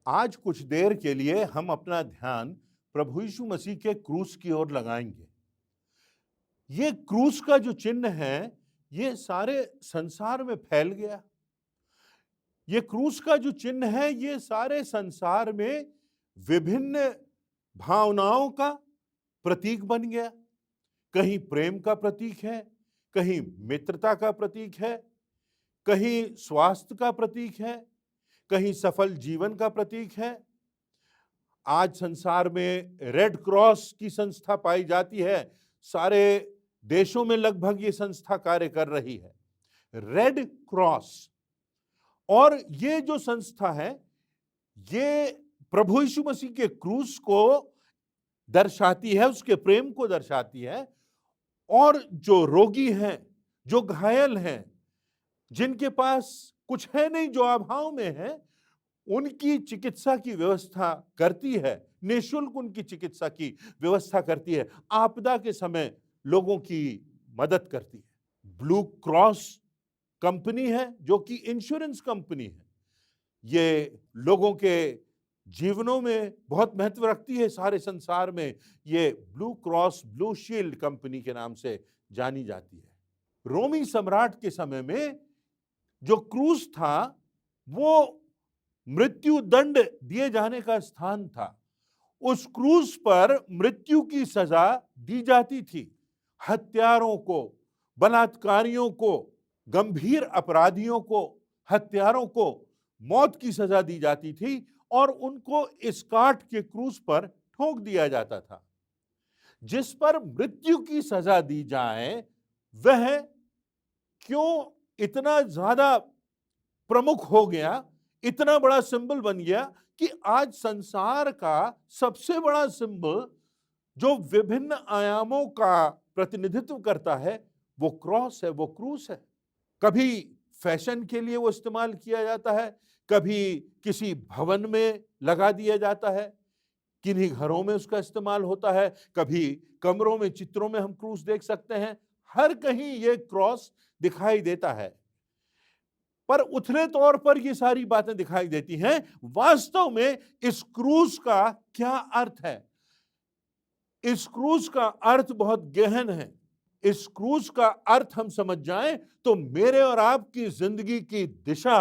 आज कुछ देर के लिए हम अपना ध्यान प्रभु यीशु मसीह के क्रूस की ओर लगाएंगे। ये क्रूस का जो चिन्ह है, ये सारे संसार में फैल गया। ये क्रूस का जो चिन्ह है, ये सारे संसार में विभिन्न भावनाओं का प्रतीक बन गया। कहीं प्रेम का प्रतीक है, कहीं मित्रता का प्रतीक है, कहीं स्वास्थ्य का प्रतीक है, कहीं सफल जीवन का प्रतीक है। आज संसार में रेड क्रॉस की संस्था पाई जाती है। सारे देशों में लगभग ये संस्था कार्य कर रही है, रेड क्रॉस। और ये जो संस्था है, ये प्रभु यीशु मसीह के क्रूस को दर्शाती है, उसके प्रेम को दर्शाती है। और जो रोगी हैं, जो घायल हैं, जिनके पास कुछ है नहीं, जो अभाव में है, उनकी चिकित्सा की व्यवस्था करती है, निःशुल्क उनकी चिकित्सा की व्यवस्था करती है, आपदा के समय लोगों की मदद करती है। ब्लू क्रॉस कंपनी है जो कि इंश्योरेंस कंपनी है। ये लोगों के जीवनों में बहुत महत्व रखती है। सारे संसार में ये blue cross, blue shield company के नाम से जानी जाती है। रोमी सम्राट के समय में जो क्रूस था, वो मृत्यु दंड दिए जाने का स्थान था। उस क्रूस पर मृत्यु की सजा दी जाती थी। हत्यारों को, बलात्कारियों को, गंभीर अपराधियों को, हत्यारों को मौत की सजा दी जाती थी और उनको इस काठ के क्रूस पर ठोक दिया जाता था। जिस पर मृत्यु की सजा दी जाए, वह क्यों इतना ज्यादा प्रमुख हो गया, इतना बड़ा सिंबल बन गया कि आज संसार का सबसे बड़ा सिंबल जो विभिन्न आयामों का प्रतिनिधित्व करता है, वो क्रॉस है, वो क्रूस है। कभी फैशन के लिए वो इस्तेमाल किया जाता है, कभी किसी भवन में लगा दिया जाता है, किन्हीं घरों में उसका इस्तेमाल होता है, कभी कमरों में, चित्रों में हम क्रूस देख सकते हैं। हर कहीं ये क्रॉस दिखाई देता है। पर उथले तौर पर ये सारी बातें दिखाई देती हैं। वास्तव में इस क्रूस का क्या अर्थ है? इस क्रूस का अर्थ बहुत गहन है। इस क्रूस का अर्थ हम समझ जाएं तो मेरे और आपकी जिंदगी की दिशा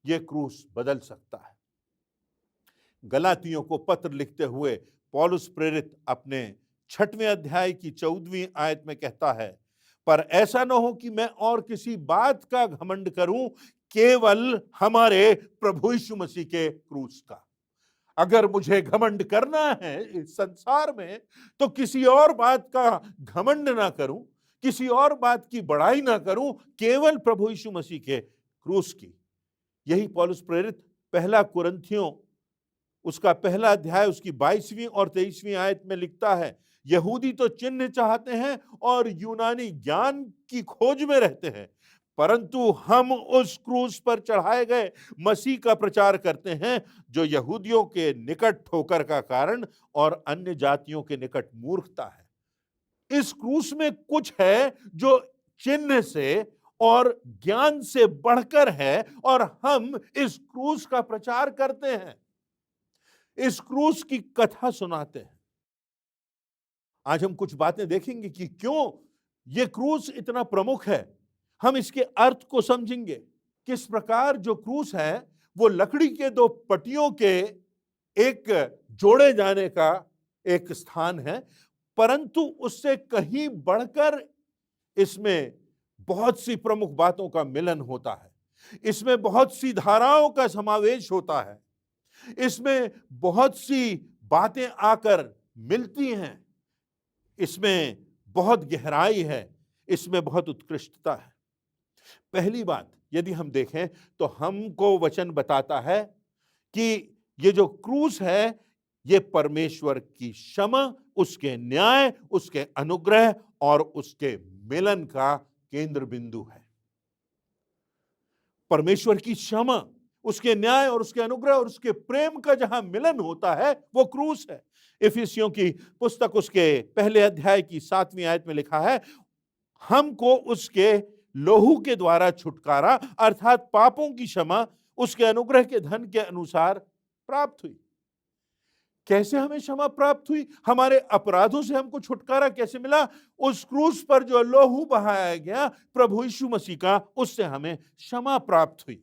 ये क्रूस बदल सकता है। गलातियों को पत्र लिखते हुए पौलुस प्रेरित अपने 6वें अध्याय की 14वीं आयत में कहता है, पर ऐसा न हो कि मैं और किसी बात का घमंड करूं, केवल हमारे प्रभु यीशु मसीह के क्रूस का। अगर मुझे घमंड करना है इस संसार में, तो किसी और बात का घमंड ना करूं, किसी और बात की बड़ाई ना करूं, केवल प्रभु यीशु मसीह के क्रूस की। यही पौलुस प्रेरित पहला कुरिन्थियों उसका पहला अध्याय उसकी 22वीं और 23वीं आयत में लिखता है, यहूदी तो चिन्ह चाहते हैं और यूनानी ज्ञान की खोज में रहते हैं, परंतु हम उस क्रूस पर चढ़ाए गए मसीह का प्रचार करते हैं, जो यहूदियों के निकट ठोकर का कारण और अन्य जातियों के निकट मूर्खता है। इस क्रूस में कुछ है जो चिन्ह से और ज्ञान से बढ़कर है, और हम इस क्रूस का प्रचार करते हैं, इस क्रूस की कथा सुनाते हैं। आज हम कुछ बातें देखेंगे कि क्यों यह क्रूस इतना प्रमुख है। हम इसके अर्थ को समझेंगे। किस प्रकार जो क्रूस है वो लकड़ी के दो पट्टियों के एक जोड़े जाने का एक स्थान है, परंतु उससे कहीं बढ़कर इसमें बहुत सी प्रमुख बातों का मिलन होता है। इसमें बहुत सी धाराओं का समावेश होता है। इसमें बहुत सी बातें आकर मिलती हैं। इसमें बहुत गहराई है, इसमें बहुत उत्कृष्टता है। पहली बात यदि हम देखें तो हमको वचन बताता है कि ये जो क्रूस है, ये परमेश्वर की क्षमा, उसके न्याय, उसके अनुग्रह और उसके मिलन का केंद्र बिंदु है। परमेश्वर की क्षमा, उसके न्याय और उसके अनुग्रह और उसके प्रेम का जहां मिलन होता है, वो क्रूस है। इफिसियों की पुस्तक उसके पहले अध्याय की 7वीं आयत में लिखा है, हमको उसके लोहू के द्वारा छुटकारा अर्थात पापों की क्षमा उसके अनुग्रह के धन के अनुसार प्राप्त हुई। कैसे हमें क्षमा प्राप्त हुई? हमारे अपराधों से हमको छुटकारा कैसे मिला? उस क्रूस पर जो लहू बहाया गया प्रभु यीशु मसीह का, उससे हमें क्षमा प्राप्त हुई।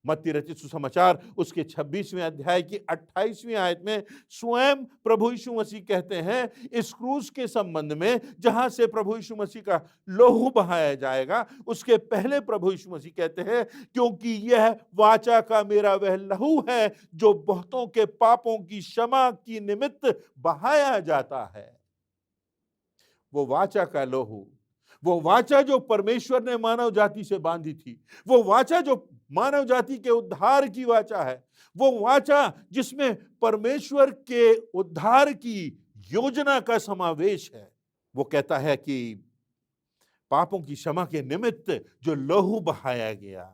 मत्ती रचित सुसमाचार उसके 26वें अध्याय की 28वीं आयत में स्वयं प्रभु यीशु मसीह कहते हैं इस क्रूस के संबंध में, जहां से प्रभु यीशु मसीह का लहू बहाया जाएगा, उसके पहले प्रभु यीशु मसीह कहते हैं क्योंकि यह वाचा का मेरा वह लहू है जो बहुतों के पापों की क्षमा की निमित्त बहाया जाता है। वो वाचा का लहू, वो वाचा जो परमेश्वर ने मानव जाति से बांधी थी, वो वाचा जो मानव जाति के उद्धार की वाचा है, वो वाचा जिसमें परमेश्वर के उद्धार की योजना का समावेश है, वो कहता है कि पापों की क्षमा के निमित्त जो लहू बहाया गया,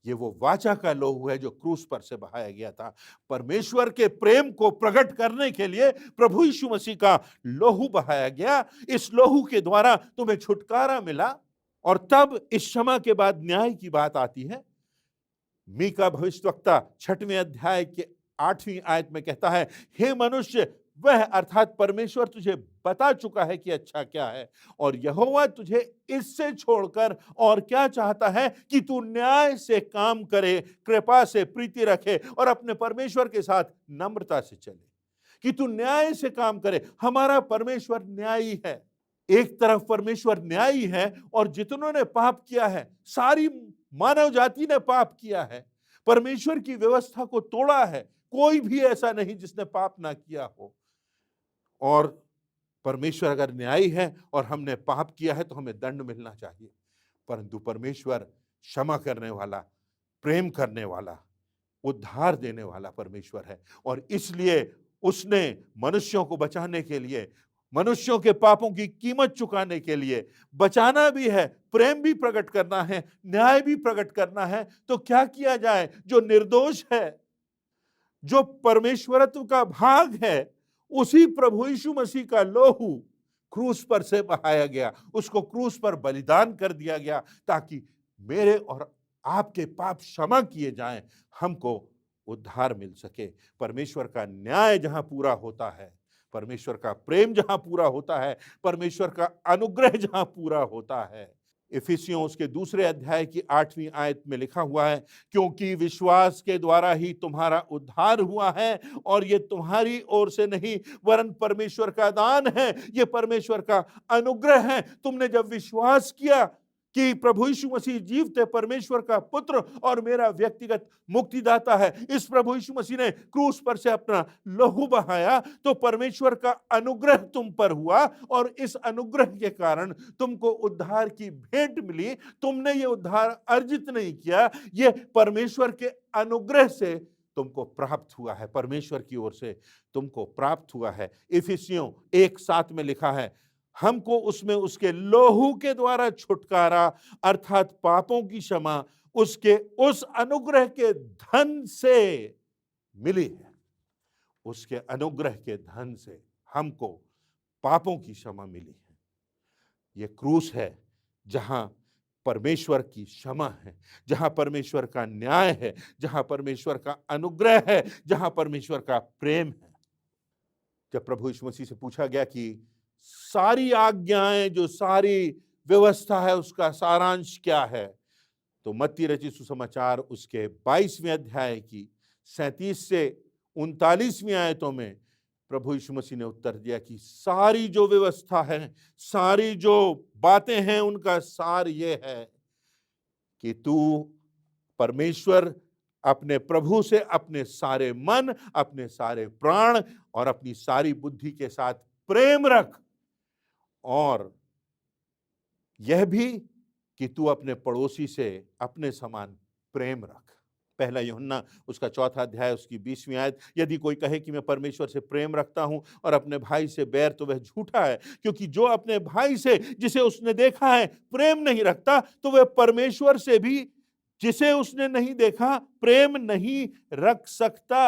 ये वो वाचा का लहू है जो क्रूस पर से बहाया गया था। परमेश्वर के प्रेम को प्रकट करने के लिए प्रभु यीशु मसीह का लहू बहाया गया। इस लहू के द्वारा तुम्हें छुटकारा मिला। और तब इस क्षमा के बाद न्याय की बात आती है। मीका भविष्यवक्ता 6वें अध्याय के 8वीं आयत में कहता है, हे मनुष्य, वह अर्थात परमेश्वर तुझे बता चुका है कि अच्छा क्या है, और यहोवा तुझे इससे छोड़कर और क्या चाहता है कि तू न्याय से काम करे, कृपा से प्रीति रखे और अपने परमेश्वर के साथ नम्रता से चले। कि तू न्याय से काम करे। हमारा परमेश्वर न्यायी है। एक तरफ परमेश्वर न्यायी है और जितनों ने पाप किया है, सारी मानव जाति ने पाप किया है, परमेश्वर की व्यवस्था को तोड़ा है। कोई भी ऐसा नहीं जिसने पाप ना किया हो। और परमेश्वर अगर न्यायी है और हमने पाप किया है तो हमें दंड मिलना चाहिए, परंतु परमेश्वर क्षमा करने वाला, प्रेम करने वाला, उद्धार देने वाला परमेश्वर है। और इसलिए उसने मनुष्यों को बचाने के लिए, मनुष्यों के पापों की कीमत चुकाने के लिए बचाना भी है, प्रेम भी प्रकट करना है, न्याय भी प्रकट करना है। तो क्या किया जाए? जो निर्दोष है, जो परमेश्वरत्व का भाग है, उसी प्रभु यीशु मसीह का लहू क्रूस पर से बहाया गया, उसको क्रूस पर बलिदान कर दिया गया ताकि मेरे और आपके पाप क्षमा किए जाएं, हमको उद्धार मिल सके। परमेश्वर का न्याय जहां पूरा होता है, परमेश्वर का प्रेम जहां पूरा होता है, परमेश्वर का अनुग्रह जहां पूरा होता है। इफिसियों उसके 2 अध्याय की 8वीं आयत में लिखा हुआ है, क्योंकि विश्वास के द्वारा ही तुम्हारा उद्धार हुआ है, और ये तुम्हारी ओर से नहीं वरन परमेश्वर का दान है, ये परमेश्वर का अनुग्रह है। तुमने जब विश्वास किया कि प्रभु यीशु मसीह जीवते परमेश्वर का पुत्र और मेरा व्यक्तिगत मुक्तिदाता है, इस प्रभु यीशु मसीह ने क्रूस पर से अपना लहू बहाया, तो परमेश्वर का अनुग्रह तुम पर हुआ और इस अनुग्रह के कारण तुमको उद्धार की भेंट मिली। तुमने ये उद्धार अर्जित नहीं किया, ये परमेश्वर के अनुग्रह से तुमको प्राप्त हुआ है, परमेश्वर की ओर से तुमको प्राप्त हुआ है। इफिसियों 1:7 में लिखा है, हमको उसमें उसके लहू के द्वारा छुटकारा अर्थात पापों की क्षमा उसके उस अनुग्रह के धन से मिली है। उसके अनुग्रह के धन से हमको पापों की क्षमा मिली है। यह क्रूस है जहां परमेश्वर की क्षमा है, जहां परमेश्वर का न्याय है, जहां परमेश्वर का अनुग्रह है, जहां परमेश्वर का प्रेम है। जब प्रभु यीशु मसीह से पूछा गया कि सारी आज्ञाएं, जो सारी व्यवस्था है, उसका सारांश क्या है, तो मत्ती रचित सुसमाचार उसके 22वें अध्याय की 37 से 39वीं आयतों में प्रभु यीशु मसीह ने उत्तर दिया कि सारी जो व्यवस्था है, सारी जो बातें हैं, उनका सार ये है कि तू परमेश्वर अपने प्रभु से अपने सारे मन, अपने सारे प्राण और अपनी सारी बुद्धि के साथ प्रेम रख, और यह भी कि तू अपने पड़ोसी से अपने समान प्रेम रख। पहला यूहन्ना उसका 4 अध्याय उसकी 20वीं आयत, यदि कोई कहे कि मैं परमेश्वर से प्रेम रखता हूं और अपने भाई से बैर, तो वह झूठा है, क्योंकि जो अपने भाई से जिसे उसने देखा है प्रेम नहीं रखता, तो वह परमेश्वर से भी जिसे उसने नहीं देखा प्रेम नहीं रख सकता।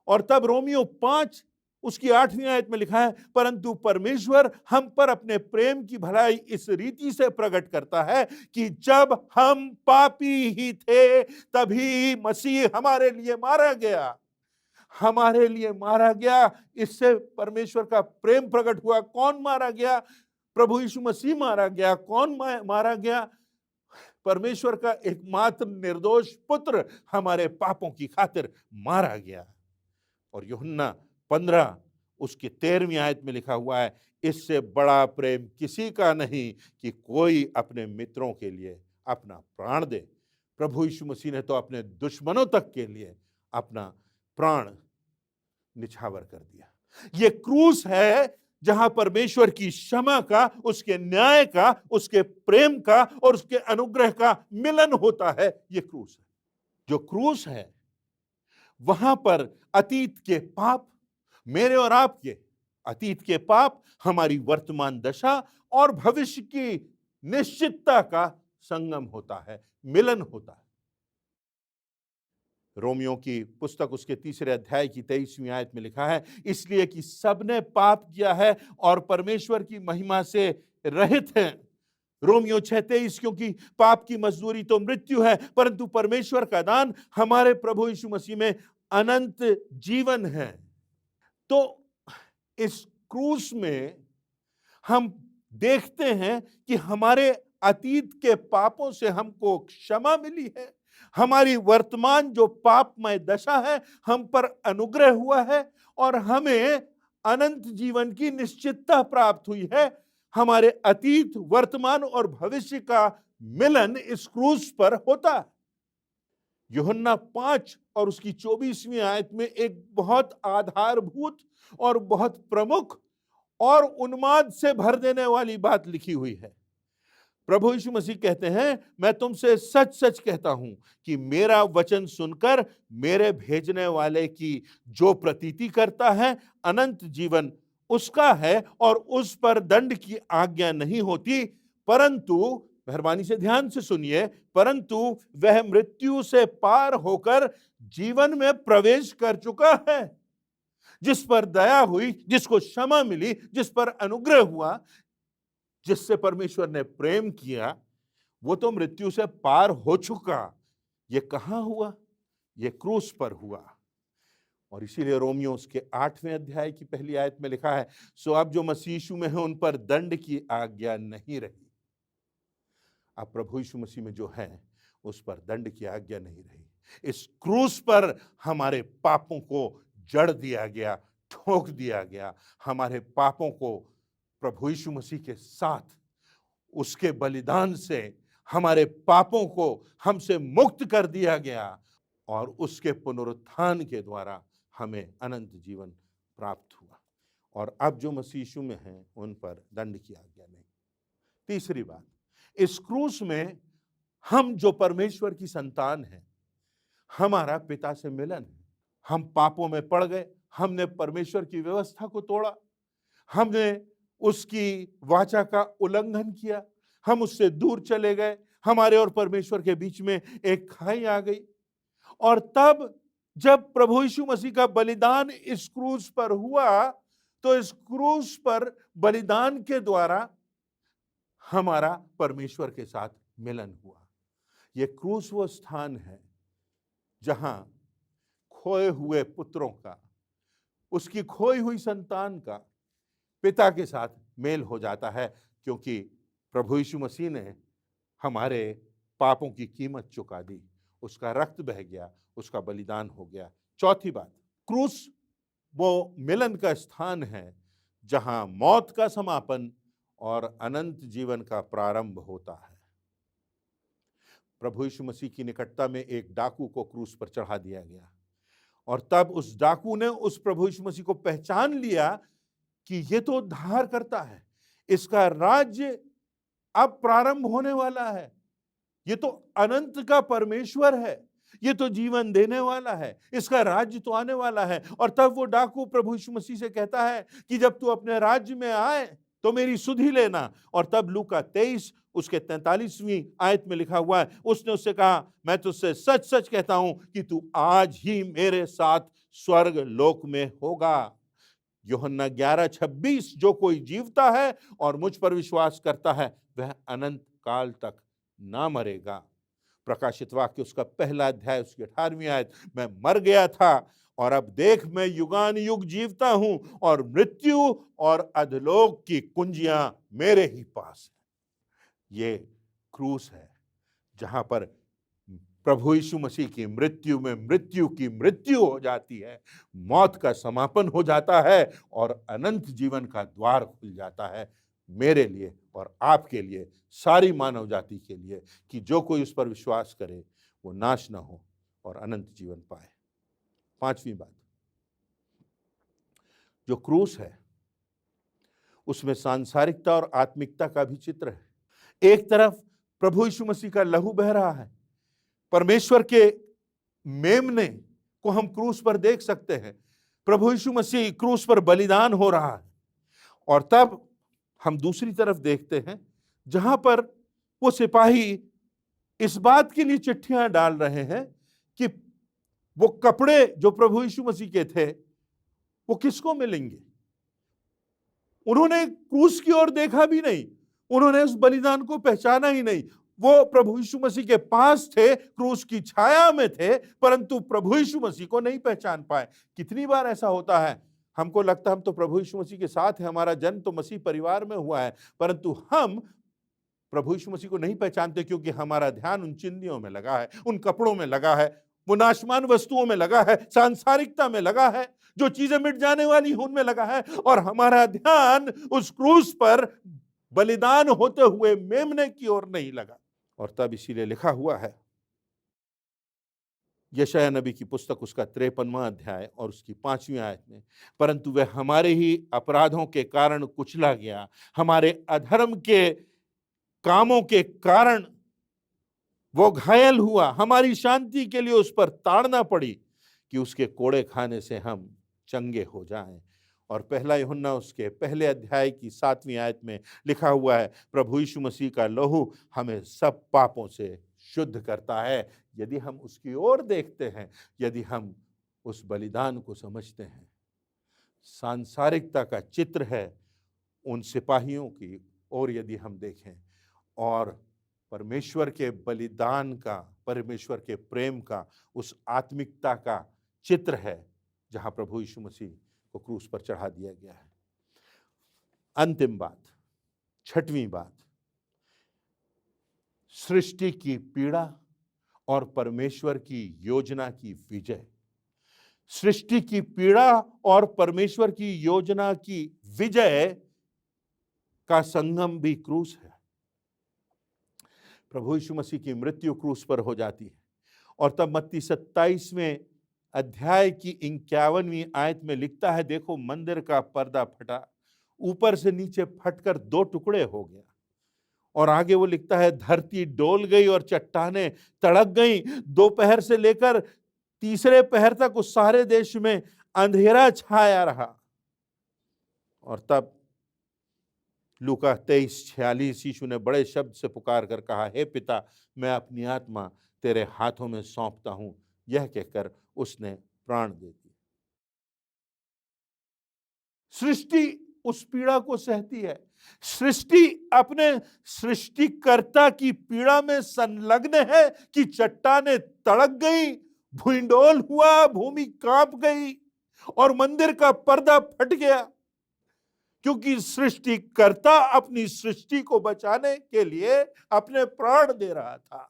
और तब रोमियो 5 उसकी 8वीं आयत में लिखा है, परंतु परमेश्वर हम पर अपने प्रेम की भलाई इस रीति से प्रकट करता है कि जब हम पापी ही थे तभी मसीह हमारे लिए मारा गया। हमारे लिए मारा गया। इससे परमेश्वर का प्रेम प्रकट हुआ। कौन मारा गया? प्रभु यीशु मसीह मारा गया। कौन मारा गया? परमेश्वर का एकमात्र निर्दोष पुत्र हमारे पापों की खातिर मारा गया। और यूहन्ना 15 उसके 13वीं आयत में लिखा हुआ है, इससे बड़ा प्रेम किसी का नहीं कि कोई अपने मित्रों के लिए अपना प्राण दे। प्रभु यीशु मसीह ने तो अपने दुश्मनों तक के लिए अपना प्राण निछावर कर दिया। ये क्रूस है जहां परमेश्वर की क्षमा का, उसके न्याय का, उसके प्रेम का और उसके अनुग्रह का मिलन होता है। ये क्रूस है। जो क्रूस है वहां पर अतीत के पाप, मेरे और आपके अतीत के पाप, हमारी वर्तमान दशा और भविष्य की निश्चितता का संगम होता है, मिलन होता है। रोमियो की पुस्तक उसके 3 अध्याय की 23वीं आयत में लिखा है, इसलिए कि सबने पाप किया है और परमेश्वर की महिमा से रहित हैं। रोमियो 6:23, क्योंकि पाप की मजदूरी तो मृत्यु है, परंतु परमेश्वर का दान हमारे प्रभु यीशु मसीह में अनंत जीवन है। तो इस क्रूस में हम देखते हैं कि हमारे अतीत के पापों से हमको क्षमा मिली है। हमारी वर्तमान जो पापमय दशा है, हम पर अनुग्रह हुआ है और हमें अनंत जीवन की निश्चितता प्राप्त हुई है। हमारे अतीत, वर्तमान और भविष्य का मिलन इस क्रूस पर होता है। यूहन्ना 5 और उसकी 24वीं आयत में एक बहुत आधारभूत और बहुत प्रमुख और उन्माद से भर देने वाली बात लिखी हुई है। प्रभु यीशु मसीह कहते हैं, मैं तुमसे सच सच कहता हूं कि मेरा वचन सुनकर मेरे भेजने वाले की जो प्रतीति करता है, अनंत जीवन उसका है और उस पर दंड की आज्ञा नहीं होती, परंतु, मेहरबानी से ध्यान से सुनिए, परंतु वह मृत्यु से पार होकर जीवन में प्रवेश कर चुका है। जिस पर दया हुई, जिसको क्षमा मिली, जिस पर अनुग्रह हुआ, जिससे परमेश्वर ने प्रेम किया, वो तो मृत्यु से पार हो चुका। ये कहां हुआ? ये क्रूस पर हुआ। और इसीलिए रोमियो उसके 8वें अध्याय की पहली आयत में लिखा है, सो अब जो मसीह यीशु में है उन पर दंड की आज्ञा नहीं रही। अब प्रभु यीशु मसीह में जो है उस पर दंड की आज्ञा नहीं रही। इस क्रूस पर हमारे पापों को जड़ दिया गया, ठोक दिया गया। हमारे पापों को प्रभु यीशु मसीह के साथ उसके बलिदान से हमारे पापों को हमसे मुक्त कर दिया गया और उसके पुनरुत्थान के द्वारा हमें अनंत जीवन प्राप्त हुआ। और अब जो मसीह यीशु में हैं उन पर दंड की आज्ञा नहीं। तीसरी बात, इस क्रूस में हम जो परमेश्वर की संतान हैं, हमारा पिता से मिलन है। हम पापों में पड़ गए, हमने परमेश्वर की व्यवस्था को तोड़ा, हमने उसकी वाचा का उल्लंघन किया, हम उससे दूर चले गए, हमारे और परमेश्वर के बीच में एक खाई आ गई। और तब जब प्रभु यीशु मसीह का बलिदान इस क्रूस पर हुआ, तो इस क्रूस पर बलिदान के द्वारा हमारा परमेश्वर के साथ मिलन हुआ। यह क्रूस वो स्थान है जहां खोए हुए पुत्रों का, उसकी खोई हुई संतान का पिता के साथ मेल हो जाता है, क्योंकि प्रभु यीशु मसीह ने हमारे पापों की कीमत चुका दी, उसका रक्त बह गया, उसका बलिदान हो गया। चौथी बात, क्रूस वो मिलन का स्थान है जहां मौत का समापन और अनंत जीवन का प्रारंभ होता है। प्रभु यीशु मसीह की निकटता में एक डाकू को क्रूस पर चढ़ा दिया गया और तब उस डाकू ने उस प्रभु यीशु मसीह को पहचान लिया कि ये तो उद्धार करता है, इसका राज्य अब प्रारंभ होने वाला है, ये तो अनंत का परमेश्वर है, ये तो जीवन देने वाला है, इसका राज्य तो आने वाला है। और तब वो डाकू प्रभु यीशु मसीह से कहता है कि जब तू अपने राज्य में आए तो मेरी सुधि लेना। और तब लूका 23 उसके 43वीं आयत में लिखा हुआ है, उसने उससे कहा, मैं तुझसे सच सच कहता हूं कि तू आज ही मेरे साथ स्वर्ग लोक में होगा। यूहन्ना 11:26, जो कोई जीवता है और मुझ पर विश्वास करता है वह अनंत काल तक ना मरेगा। प्रकाशित वाक्य उसका 1 अध्याय उसकी 18वीं आयत, मैं मर गया था और अब देख मैं युगान युग जीवता हूं और मृत्यु और अधोलोक की कुंजियां मेरे ही पास है। ये क्रूस है जहां पर प्रभु यीशु मसीह की मृत्यु में मृत्यु की मृत्यु हो जाती है, मौत का समापन हो जाता है और अनंत जीवन का द्वार खुल जाता है मेरे लिए और आपके लिए, सारी मानव जाति के लिए, कि जो कोई उस पर विश्वास करे वो नाश ना हो और अनंत जीवन पाए। पांचवी बात, जो क्रूस है उसमें सांसारिकता और आत्मिकता का भी चित्र है। एक तरफ प्रभु यीशु मसीह का लहू बह रहा है, परमेश्वर के मेमने को हम क्रूस पर देख सकते हैं, प्रभु यीशु मसीह क्रूस पर बलिदान हो रहा है। और तब हम दूसरी तरफ देखते हैं जहां पर वो सिपाही इस बात के लिए चिट्ठियां डाल रहे हैं कि वो कपड़े जो प्रभु यीशु मसीह के थे वो किसको मिलेंगे। उन्होंने क्रूस की ओर देखा भी नहीं, उन्होंने उस बलिदान को पहचाना ही नहीं। वो प्रभु यीशु मसीह के पास थे, क्रूस की छाया में थे, परंतु प्रभु यीशु मसीह को नहीं पहचान पाए। कितनी बार ऐसा होता है, हमको लगता है हम तो प्रभु यीशु मसीह के साथ हैं, हमारा जन्म तो मसीह परिवार में हुआ है, परंतु हम प्रभु यीशु मसीह को नहीं पहचानते क्योंकि हमारा ध्यान उन चिन्हियों में लगा है, उन कपड़ों में लगा है, वो नाशमान वस्तुओं में लगा है, सांसारिकता में लगा है, जो चीजें मिट जाने वाली हैं उनमें लगा है, और हमारा ध्यान उस क्रूस पर बलिदान होते हुए मेमने की ओर नहीं लगा। और तब इसीलिए लिखा हुआ है यशायाह नबी की पुस्तक उसका 53वां अध्याय और उसकी 5वीं आयत में, परंतु वह हमारे ही अपराधों के कारण कुचला गया, हमारे अधर्म के कामों के कारण वो घायल हुआ, हमारी शांति के लिए उस पर ताड़ना पड़ी कि उसके कोड़े खाने से हम चंगे हो जाएं। और पहला यूहन्ना उसके पहले अध्याय की 7वीं आयत में लिखा हुआ है, प्रभु यीशु मसीह का लहू हमें सब पापों से शुद्ध करता है। यदि हम उसकी ओर देखते हैं, यदि हम उस बलिदान को समझते हैं, सांसारिकता का चित्र है उन सिपाहियों की ओर यदि हम देखें, और परमेश्वर के बलिदान का, परमेश्वर के प्रेम का, उस आत्मिकता का चित्र है जहां प्रभु यीशु मसीह को क्रूस पर चढ़ा दिया गया है। अंतिम बात, छठवीं बात, सृष्टि की पीड़ा और परमेश्वर की योजना की विजय। सृष्टि की पीड़ा और परमेश्वर की योजना की विजय का संगम भी क्रूस है। प्रभु यीशु मसीह की मृत्यु क्रूस पर हो जाती है और तब मत्ती 27वें अध्याय की 51वीं आयत में लिखता है, देखो मंदिर का पर्दा फटा, ऊपर से नीचे फटकर 2 टुकड़े हो गया। और आगे वो लिखता है, धरती डोल गई और चट्टानें तड़क गई, दोपहर से लेकर तीसरे पहर तक उस सारे देश में अंधेरा छाया रहा। और तब लूका 23:46 यीशु ने बड़े शब्द से पुकार कर कहा, हे पिता, मैं अपनी आत्मा तेरे हाथों में सौंपता हूं। यह कहकर उसने प्राण दे दिए। सृष्टि उस पीड़ा को सहती है, सृष्टि अपने सृष्टिकर्ता की पीड़ा में संलग्न है कि चट्टानें तड़क गई, भूइंडोल हुआ, भूमि कांप गई और मंदिर का पर्दा फट गया, क्योंकि सृष्टिकर्ता अपनी सृष्टि को बचाने के लिए अपने प्राण दे रहा था।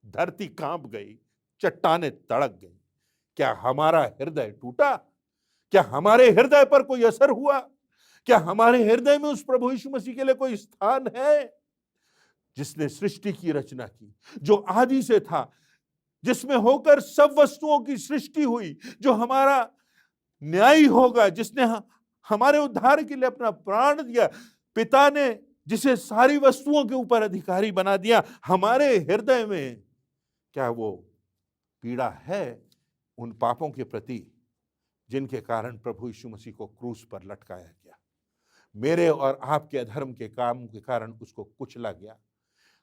धरती कांप गई, चट्टानें तड़क गई। क्या हमारा हृदय टूटा? क्या हमारे हृदय पर कोई असर हुआ? क्या हमारे हृदय में उस प्रभु यीशु मसीह के लिए कोई स्थान है जिसने सृष्टि की रचना की, जो आदि से था, जिसमें होकर सब वस्तुओं की सृष्टि हुई, जो हमारा न्यायी होगा, जिसने हमारे उद्धार के लिए अपना प्राण दिया, पिता ने जिसे सारी वस्तुओं के ऊपर अधिकारी बना दिया, हमारे हृदय में क्या वो पीड़ा है उन पापों के प्रति जिनके कारण प्रभु यीशु मसीह को क्रूस पर लटकाया गया? मेरे और आपके अधर्म के काम के कारण उसको कुचला गया।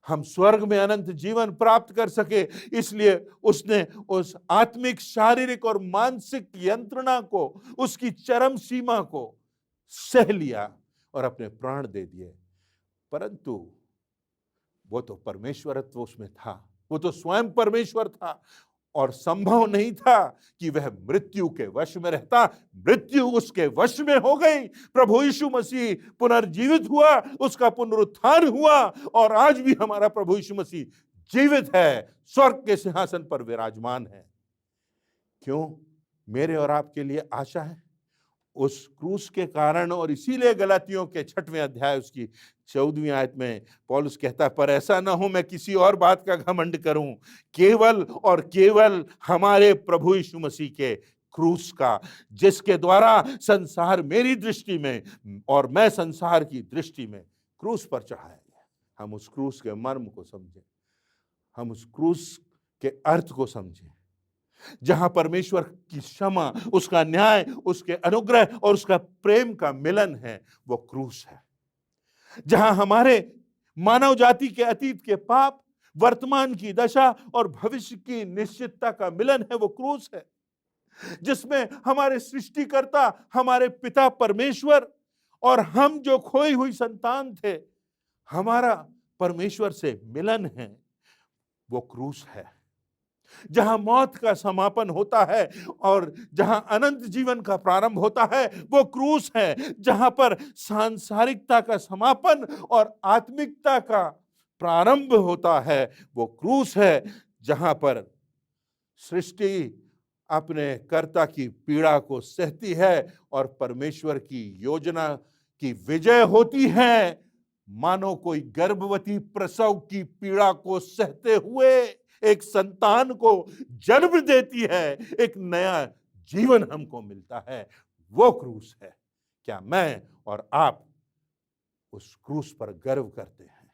हम स्वर्ग में अनंत जीवन प्राप्त कर सके, इसलिए उसने उस आत्मिक, शारीरिक और मानसिक यंत्रणा को, उसकी चरम सीमा को सह लिया और अपने प्राण दे दिए। परंतु वो तो परमेश्वरत्व उसमें था, वो तो स्वयं परमेश्वर था, और संभव नहीं था कि वह मृत्यु के वश में रहता। मृत्यु उसके वश में हो गई। प्रभु यीशु मसीह पुनर्जीवित हुआ, उसका पुनरुत्थान हुआ, और आज भी हमारा प्रभु यीशु मसीह जीवित है, स्वर्ग के सिंहासन पर विराजमान है। क्यों? मेरे और आपके लिए आशा है उस क्रूस के कारण। और इसीलिए गलातियों के 6वें अध्याय उसकी 14वीं आयत में पौलुस कहता है, पर ऐसा ना हो मैं किसी और बात का घमंड करूं, केवल और केवल हमारे प्रभु यीशु मसीह के क्रूस का, जिसके द्वारा संसार मेरी दृष्टि में और मैं संसार की दृष्टि में क्रूस पर चढ़ाया गया। हम उस क्रूस के मर्म को समझें, हम उस क्रूस के अर्थ को समझें, जहां परमेश्वर की क्षमा, उसका न्याय, उसके अनुग्रह और उसका प्रेम का मिलन है, वो क्रूस है। जहां हमारे मानव जाति के अतीत के पाप, वर्तमान की दशा और भविष्य की निश्चितता का मिलन है, वो क्रूस है। जिसमें हमारे सृष्टिकर्ता, हमारे पिता परमेश्वर और हम जो खोई हुई संतान थे, हमारा परमेश्वर से मिलन है, वो क्रूस है। जहां मौत का समापन होता है और जहां अनंत जीवन का प्रारंभ होता है, वो क्रूस है। जहां पर सांसारिकता का समापन और आत्मिकता का प्रारंभ होता है, वो क्रूस है। जहां पर सृष्टि अपने कर्ता की पीड़ा को सहती है और परमेश्वर की योजना की विजय होती है, मानो कोई गर्भवती प्रसव की पीड़ा को सहते हुए एक संतान को जन्म देती है, एक नया जीवन हमको मिलता है, वो क्रूस है। क्या मैं और आप उस क्रूस पर गर्व करते हैं?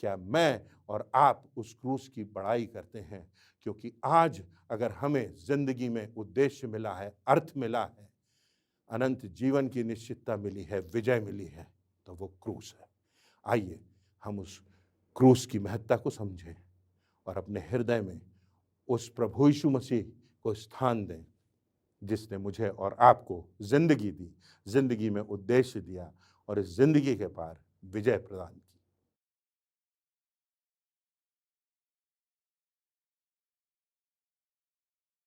क्या मैं और आप उस क्रूस की बड़ाई करते हैं? क्योंकि आज अगर हमें जिंदगी में उद्देश्य मिला है, अर्थ मिला है, अनंत जीवन की निश्चितता मिली है, विजय मिली है, तो वो क्रूस है। आइए हम उस क्रूस की महत्ता को समझें और अपने हृदय में उस प्रभु यीशु मसीह को स्थान दें, जिसने मुझे और आपको जिंदगी दी, जिंदगी में उद्देश्य दिया और इस जिंदगी के पार विजय प्रदान की।